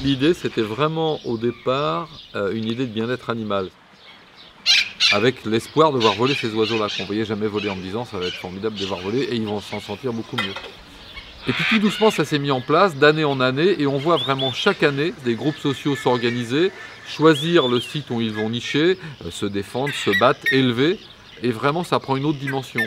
L'idée, c'était vraiment au départ une idée de bien-être animal, avec l'espoir de voir voler ces oiseaux-là qu'on ne voyait jamais voler, en me disant ça va être formidable de les voir voler et ils vont s'en sentir beaucoup mieux. Et puis tout doucement ça s'est mis en place d'année en année et on voit vraiment chaque année des groupes sociaux s'organiser, choisir le site où ils vont nicher, se défendre, se battre, élever, et vraiment ça prend une autre dimension.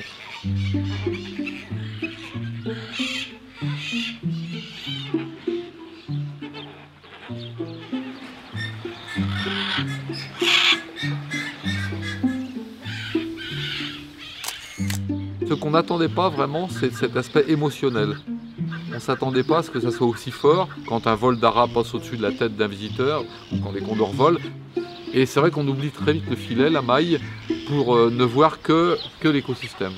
Ce qu'on n'attendait pas vraiment, c'est cet aspect émotionnel. On ne s'attendait pas à ce que ça soit aussi fort quand un vol d'ara passe au-dessus de la tête d'un visiteur ou quand des condors volent. Et c'est vrai qu'on oublie très vite le filet, la maille, pour ne voir que l'écosystème.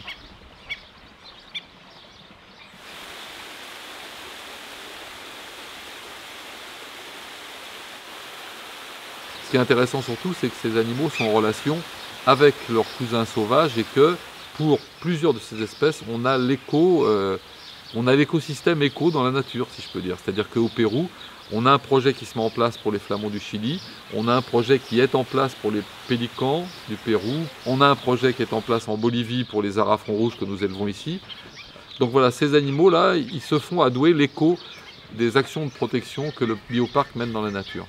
Ce qui est intéressant surtout, c'est que ces animaux sont en relation avec leurs cousins sauvages et que pour plusieurs de ces espèces, on a l'écosystème éco dans la nature, si je peux dire. C'est-à-dire qu'au Pérou, on a un projet qui se met en place pour les flamants du Chili, on a un projet qui est en place pour les pélicans du Pérou, on a un projet qui est en place en Bolivie pour les aras front rouge que nous élevons ici. Donc voilà, ces animaux-là, ils se font adouer l'écho des actions de protection que le bioparc mène dans la nature.